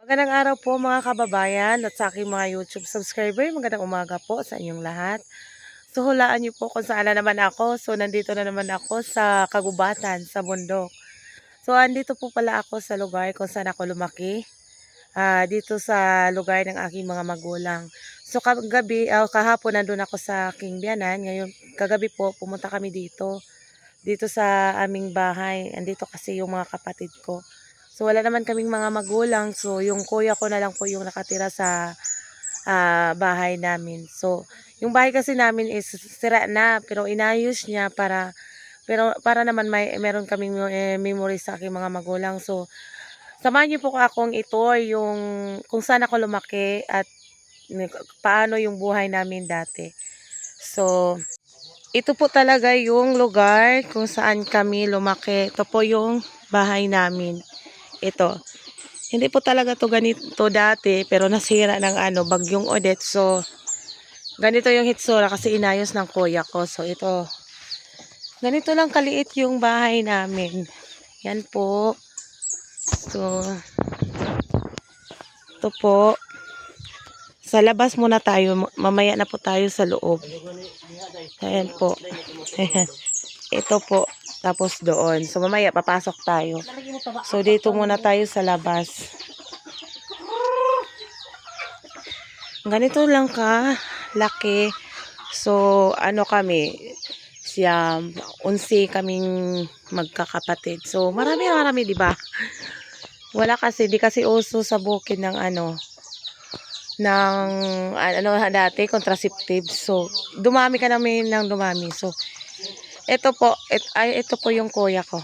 Magandang araw po mga kababayan at sa aking mga YouTube subscriber. Magandang umaga po sa inyong lahat. So hulaan niyo po kung saan na naman ako. So nandito na naman ako sa kagubatan, sa bundok. So andito po pala ako sa lugar kung saan ako lumaki. Dito sa lugar ng aking mga magulang. So kahapon nandun ako sa aking biyanan. Ngayon kagabi po pumunta kami dito sa aming bahay. Andito kasi yung mga kapatid ko. So wala naman kaming mga magulang. So yung kuya ko na lang po yung nakatira sa bahay namin. So yung bahay kasi namin is sira na pero inayos niya para naman meron kaming memory sa aking mga magulang. So samahan niyo po akong i-tour yung kung saan ako lumaki at paano yung buhay namin dati. So ito po talaga yung lugar kung saan kami lumaki. Ito po yung bahay namin. Ito. Hindi po talaga to ganito dati pero nasira ng bagyong Odette. So ganito yung hitsura kasi inayos ng kuya ko. So ito. Ganito lang kaliit yung bahay namin. Yan po. So ito po. Sa labas muna tayo. Mamaya na po tayo sa loob. Ayan po. Ito po. Tapos doon. So mamaya papasok tayo. So dito muna tayo sa labas. Ganito lang laki. So kami. Siyam. 11 kaming magkakapatid. So marami di ba? Wala kasi di kasi uso sa bukid ng dati contraceptive. So dumami ka namin ng dumami. So ito po yung kuya ko.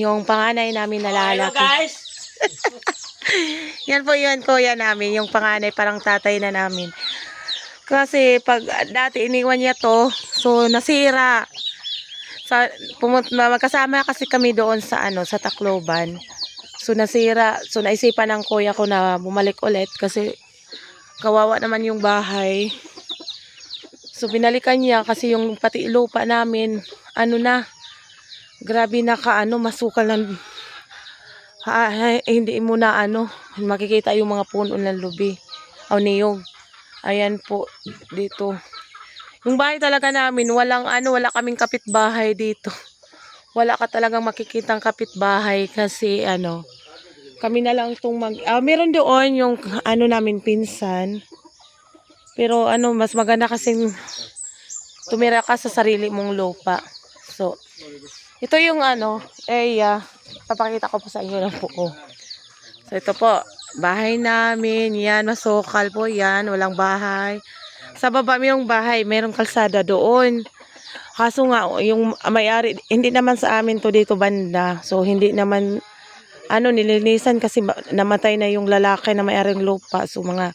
Yung panganay namin na lalaki. Hello guys! Yan po yun, kuya namin. Yung panganay, parang tatay na namin. Kasi pag dati iniwan niya to, so nasira. Magkasama kasi kami doon sa Tacloban. So nasira. So naisipan ng kuya ko na bumalik ulit kasi kawawa naman yung bahay. So binalikan niya kasi yung pati lupa namin grabe na masukal ng hindi mo na makikita yung mga puno ng lubi o niyog. Ayan po dito. Yung bahay talaga namin wala kaming kapitbahay dito. Wala ka talagang makikitang kapitbahay kasi kami na lang tong meron doon yung namin pinsan. Pero mas maganda kasing tumira ka sa sarili mong lupa. So ito yung area. Papakita ko po sa inyo lang po. So ito po, bahay namin. Yan, masukal po yan. Walang bahay. Sa baba yung bahay, merong kalsada doon. Kaso nga, yung may-ari, hindi naman sa amin to dito banda. So hindi naman, nilinisan kasi namatay na yung lalaki na may-ari ng lupa. So mga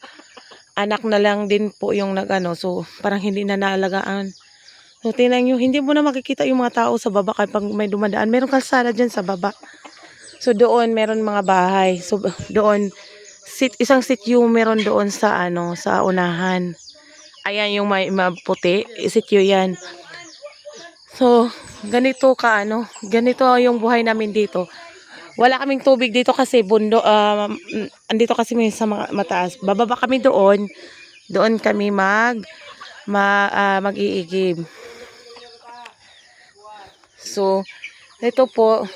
anak na lang din po yung so parang hindi na naalagaan. So, tingnan nyo, hindi mo na makikita yung mga tao sa baba kapag may dumadaan. Merong kalsada dyan sa baba. So, doon, meron mga bahay. So, doon, isang sityo meron doon sa unahan. Ayan yung may puti. Sityo yan. So, ganito ganito yung buhay namin dito. Wala kaming tubig dito kasi andito kasi may sa mataas. Bababa kami doon. Doon kami mag-iigib. So, ito po.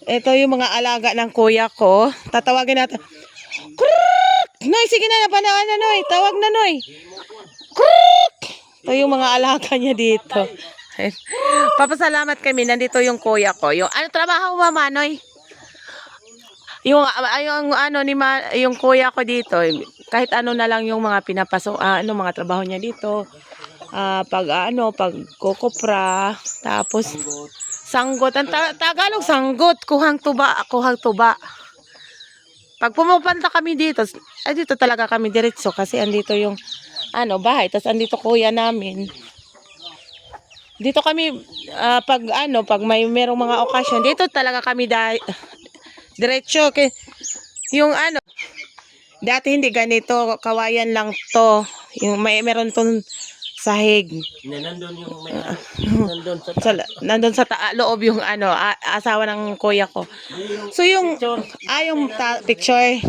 Ito yung mga alaga ng kuya ko. Tatawagin natin. Krrrk! Noy, sige na, napanaan na, Noy. Tawag na, Noy. Krrrk! Ito yung mga alaga niya dito. Papasalamat kami. Nandito yung kuya ko. Yung trabaho mo, Mama, Noy? Yung yung kuya ko dito, kahit na lang yung mga pinapasok, mga trabaho niya dito. Pag kukupra, tapos sanggot. Ang Tagalog sanggot, kuhang tuba. Pag pumupunta kami dito, dito talaga kami diretso kasi andito yung bahay, tapos andito kuya namin. Dito kami pag merong mga okasyon, dito talaga kami diretso yung dati hindi ganito, kawayan lang to. Yung meron tong sahig. Nandun sa loob yung asawa ng kuya ko. So yung picture.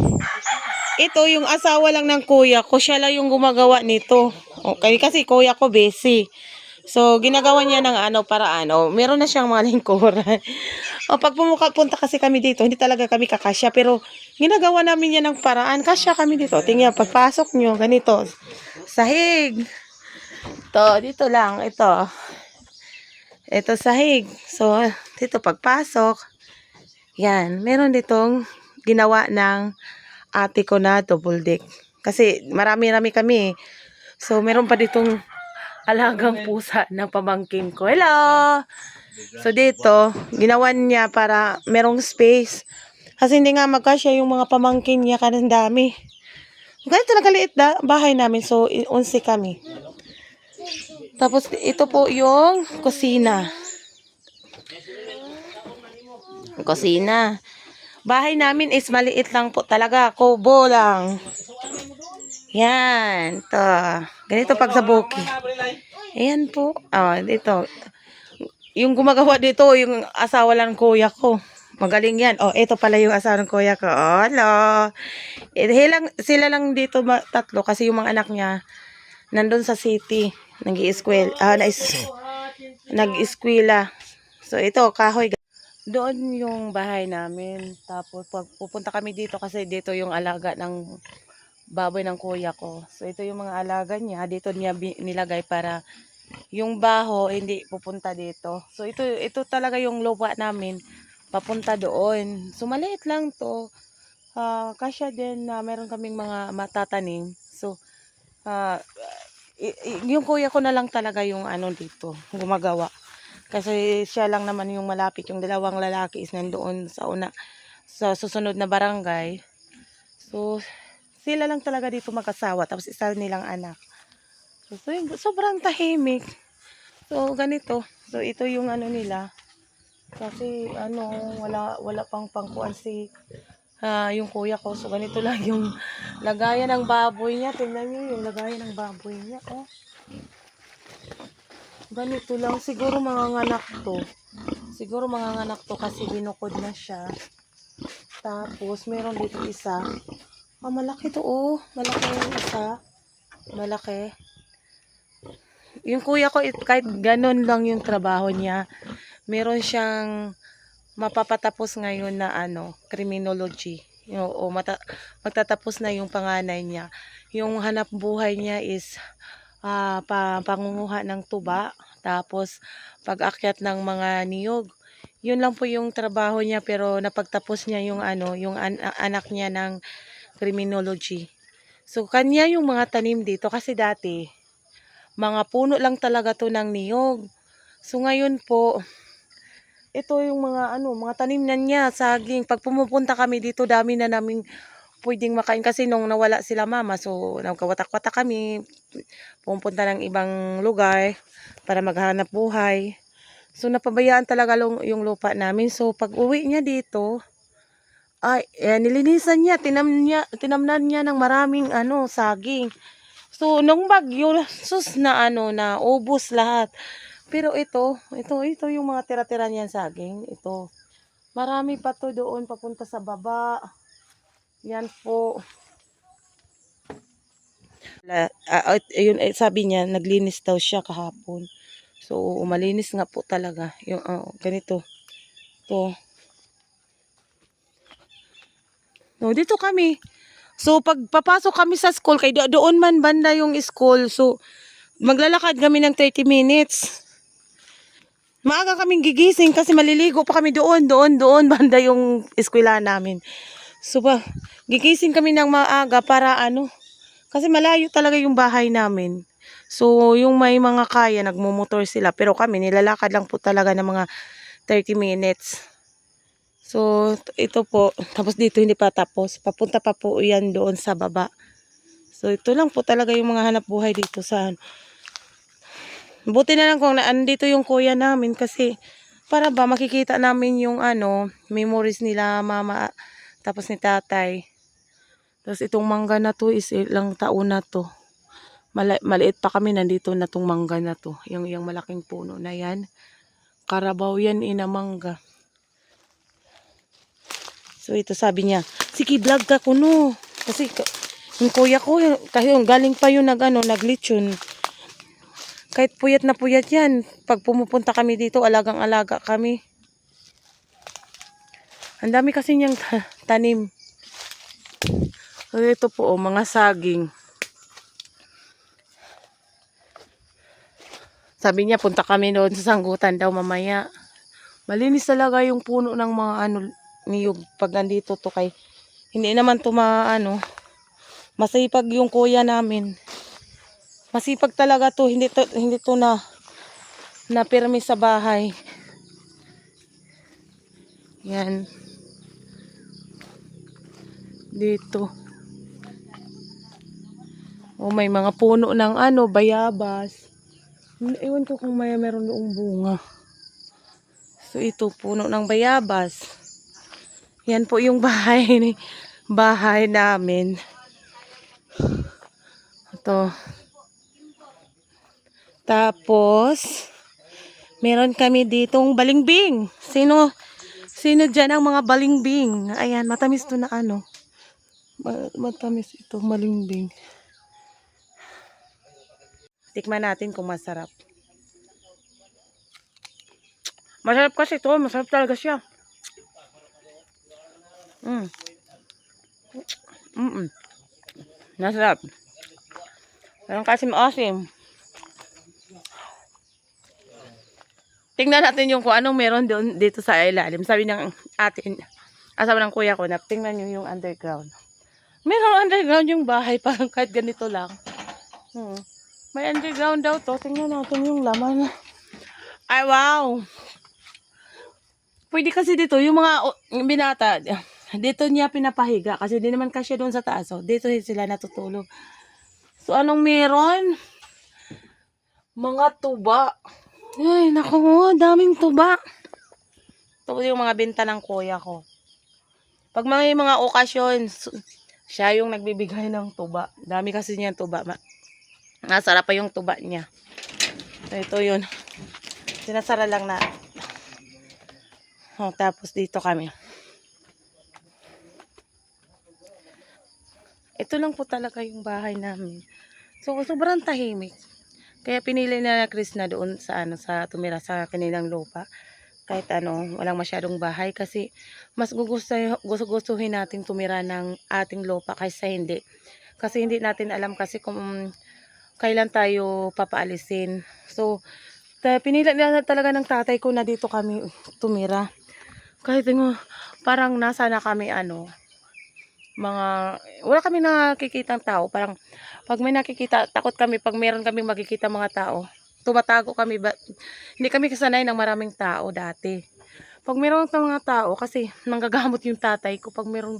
Ito yung asawa lang ng kuya ko. Siya lang yung gumagawa nito. Okay, kasi kuya ko busy. So, ginagawa niya ng ano para ano. Meron na siyang mga lingkuran. O, pag punta kasi kami dito, hindi talaga kami kakasya. Pero, ginagawa namin yan ng paraan. Kasya kami dito. Tingnan, pagpasok nyo, ganito. Sahig. Ito, dito lang. Ito. Ito sahig. So, dito pagpasok. Yan. Meron ditong ginawa ng ate ko na double deck. Kasi marami-rami kami. So, meron pa ditong alagang pusa na pamangkin ko. Hello! So, dito, ginawan niya para merong space. Kasi hindi nga magkasya yung mga pamangkin niya kanang dami. Ganito na kaliit bahay namin. So, 11 kami. Tapos, ito po yung kusina. Kusina. Bahay namin is maliit lang po talaga. Kubo lang. Yan. Ito. Ganito pag sa bukid. Ayan po. Dito. Yung gumagawa dito, yung asawa lang ng kuya ko. Magaling yan. Ito pala yung asawa ng kuya ko. Hello. Sila lang dito tatlo kasi yung mga anak niya nandun sa city. Nag-eskwela. So, ito, kahoy. Doon yung bahay namin. Tapos, pupunta kami dito kasi dito yung alaga ng baboy ng kuya ko. So, ito yung mga alaga niya. Dito niya nilagay para yung baho hindi pupunta dito. So, ito talaga yung lupa namin. Papunta doon. So, maliit lang to. Kasya din na meron kaming mga matatanim. So, yung kuya ko na lang talaga yung ano dito, gumagawa. Kasi siya lang naman yung malapit. Yung dalawang lalaki is nandoon sa susunod na barangay. So, sila lang talaga dito mag-asawa. Tapos isa nilang anak. So sobrang tahimik. So, ganito. So, ito yung ano nila. Kasi, wala pang pangkuan yung kuya ko. So, ganito lang yung lagayan ng baboy niya. Tingnan nyo yung lagayan ng baboy niya. Ganito lang. Siguro manganganak to. Kasi binukod na siya. Tapos, meron dito isa. Malaki to, Malaki yung isa. Malaki. Yung kuya ko, kahit ganun lang yung trabaho niya, meron siyang mapapatapos ngayon na criminology. Magtatapos na yung panganay niya. Yung hanap buhay niya is pangunguha ng tuba, tapos pag-akyat ng mga niyog. Yun lang po yung trabaho niya, pero napagtapos niya yung anak niya ng criminology. So, kanya yung mga tanim dito kasi dati mga puno lang talaga to ng niyog. So, ngayon po, ito yung mga tanim na niya, saging. Pag pumupunta kami dito, dami na naming pwedeng makain kasi nung nawala sila mama. So, nagkawatak-watak kami. Pumunta ng ibang lugar para maghanap buhay. So, napabayaan talaga yung lupa namin. So, pag uwi niya dito, nilinisan niya, tinamnan niya ng maraming saging. So, nung bagyo, na ubos lahat. Pero ito yung mga tira-tira niyan saging. Ito. Marami pa to doon papunta sa baba. Yan po. Sabi niya, naglinis daw siya kahapon. So, malinis nga po talaga. Yung, ganito. To. No, dito kami. So, pag papasok kami sa school, kay doon man banda yung school. So, maglalakad kami ng 30 minutes. Maaga kaming gigising kasi maliligo pa kami doon banda yung eskwela namin. So, gigising kami ng maaga para kasi malayo talaga yung bahay namin. So, yung may mga kaya, nagmumotor sila. Pero kami, nilalakad lang po talaga ng mga 30 minutes. So, ito po. Tapos dito hindi pa tapos. Papunta pa po yan doon sa baba. So, ito lang po talaga yung mga hanap buhay dito sa Buti na lang kung andito yung kuya namin kasi para ba makikita namin yung memories nila mama tapos ni tatay. Tapos itong mangga na to is ilang taon na to. Maliit pa kami, nandito na tong mangga na to. Yung malaking puno na yan. Karabaw yan mangga. So ito sabi niya, sige vlog ka kuno. Kasi yung kuya ko, kasi yung galing pa yun naglitsyon. Kahit puyat na puyat yan, pag pumupunta kami dito, alagang-alaga kami. Ang dami kasi niyang tanim. So, ito po, mga saging. Sabi niya, punta kami doon sa sanggutan daw mamaya. Malinis talaga yung puno ng mga niyog pag nandito to kay. Hindi naman to masipag yung kuya namin. Masipag talaga to, hindi to na pirmi sa bahay. Yan. Dito. Oh, may mga puno ng bayabas. Ewan ko kung meron doong bunga. So ito, puno ng bayabas. Yan po yung bahay namin. Ito. Tapos, meron kami ditong balingbing. Sino dyan ang mga balingbing? Ayan, matamis to na matamis itong balingbing. Tikman natin kung masarap. Masarap kasi ito. Masarap talaga siya. Masarap. Parang kasi maasim. Tingnan natin yung kung anong meron doon dito sa ilalim. Sabi ng asawa ng kuya ko na tingnan nyo yung underground. Meron underground yung bahay parang kahit ganito lang. May underground daw to. Tingnan natin yung laman. Ay wow! Pwede kasi dito yung mga binata. Dito niya pinapahiga kasi di naman kasya doon sa taas. So, dito sila natutulog. So anong meron? Mga tuba. Ay, naku, daming tuba. Ito yung mga benta ng kuya ko. Pag may mga okasyon, siya yung nagbibigay ng tuba. Dami kasi niyan tuba. Nasarap pa yung tuba niya. So, ito yun. Sinasara lang na. Tapos dito kami. Ito lang po talaga yung bahay namin. So, sobrang tahimik. Kaya pinili na Chris na doon sa tumira sa kanilang lupa. Kahit walang masyadong bahay kasi mas gugustuhin natin tumira ng ating lupa kaysa hindi. Kasi hindi natin alam kasi kung kailan tayo papaalisin. So, pinili na talaga ng tatay ko na dito kami tumira. Kahit parang nasa na kami wala kami nakikitang tao. Parang pag may nakikita, takot kami pag meron kaming makikita mga tao. Tumatago kami, hindi kami kasanay ng maraming tao dati. Pag meron ng mga tao, kasi nanggagamot yung tatay ko, pag meron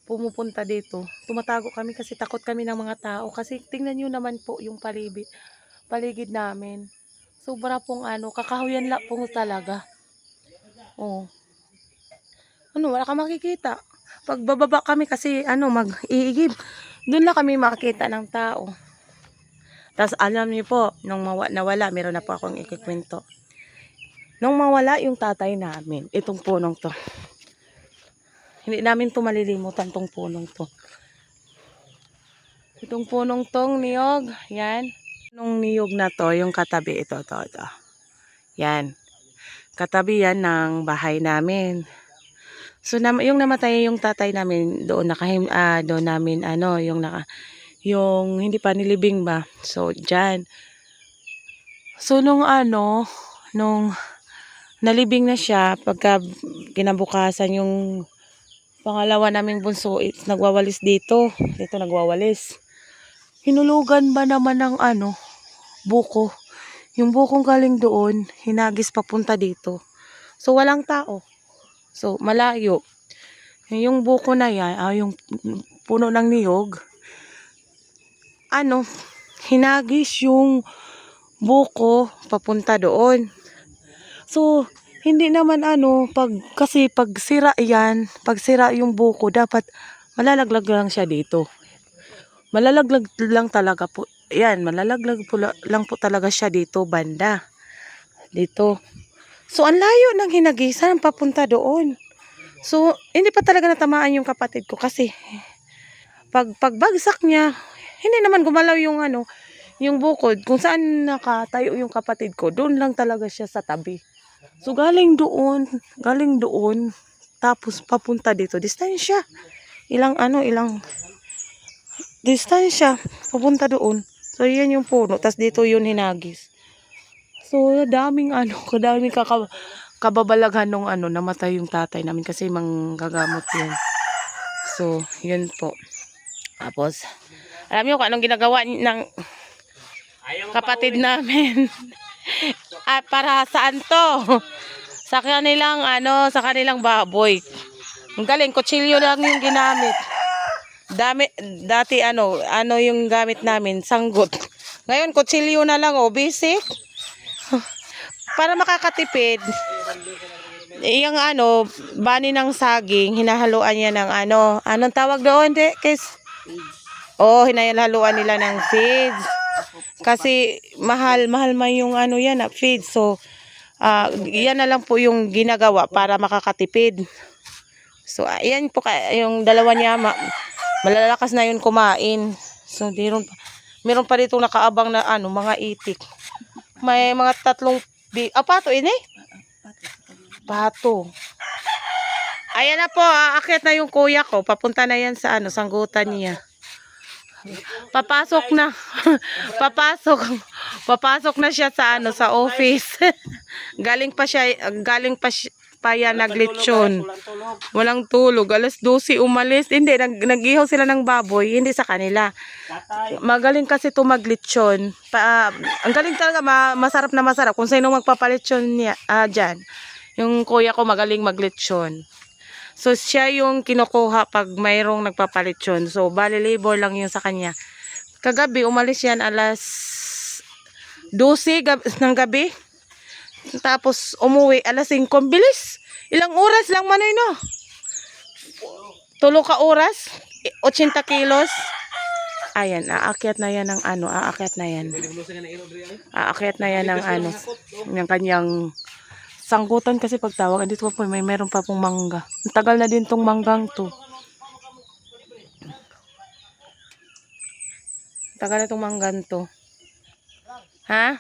pumupunta dito, tumatago kami kasi takot kami ng mga tao. Kasi tingnan nyo naman po yung paligid namin. Sobra pong kakahuyan lang po talaga. Oh. Wala ka makikita. Pag bababa kami kasi mag-iigib, doon na kami makikita ng tao. Tapos alam niyo po, nung nawala, meron na po akong ikikwento. Nung mawala yung tatay namin, itong punong to. Hindi namin to malilimutan tong punong to. Itong punong tong niyog, yan. Nung niyog na to, yung katabi ito. Yan. Katabi yan ng bahay namin. So yung namatay yung tatay namin doon doon namin yung hindi pa nilibing ba. So diyan. So nung nalibing na siya pagka kinabukasan yung pangalawa naming bunso nagwawalis dito nagwawalis. Hinulugan ba naman ng buko. Yung bukong galing doon hinagis papunta dito. So walang tao. So, malayo. Yung buko na yan, yung puno ng niyog, hinagis yung buko papunta doon. So, hindi naman kasi pag sira yung buko, dapat malalaglag lang siya dito. Malalaglag lang talaga po. Yan, malalaglag po lang po talaga siya dito, banda. Dito. So, ang layo ng hinagisan papunta doon. So, hindi pa talaga natamaan yung kapatid ko kasi pagbagsak niya, hindi naman gumalaw yung ano, yung bukod. Kung saan nakatayo yung kapatid ko, doon lang talaga siya sa tabi. So galing doon, tapos papunta dito, distansya. Ilang distansya, papunta doon. So yan yung puno, tas dito yun hinagis. So daming kababalaghan nung namatay yung tatay namin kasi manggagamot yun. So yun po. Tapos, alam niyo kung anong ginagawa ng kapatid namin? Para saan to? Sa kanilang baboy. Ang galing, kutsilyo lang yung ginamit. Dati yung gamit namin, sanggot. Ngayon, kutsilyo na lang, busy. Para makakatipid, yung bani ng saging, hinahaluan niya ng anong tawag doon, hinahaluan nila ng feeds. Kasi mahal man yung yan, feeds. So, yan na lang po yung ginagawa para makakatipid. So, ayan po yung dalawa niya, malalakas na yun kumain. So, meron pa dito nakaabang na mga itik. May mga pato pato. Ayan na po, aakyat na yung kuya ko. Papunta na yan sa sanggutan niya. Papasok na. Papasok na siya sa office. galing pa yan naglitsyon. Walang tulog. Alas 12 umalis. Hindi, nag-ihaw sila ng baboy. Hindi sa kanila. Magaling kasi ito maglitsyon. Ang galing talaga, masarap na masarap. Kung sino magpapalitsyon niya, dyan. Yung kuya ko magaling maglitsyon. So, siya yung kinukuha pag mayroong nagpapalitsyon. So, bali labor lang yun sa kanya. Kagabi, umalis yan alas 12 ng gabi. Tapos, umuwi alas 5. Bilis. Ilang oras lang manoy, no? 3 ka oras. 80 kilos. Ayan, aakyat na yan ng aakyat na yan. Aakyat na yan ng yung kanyang sanggutan kasi pagtawag. Andito po, meron pa pong mangga. Ang tagal na din tong manggang to. Tagal na tong manggang to. Ha?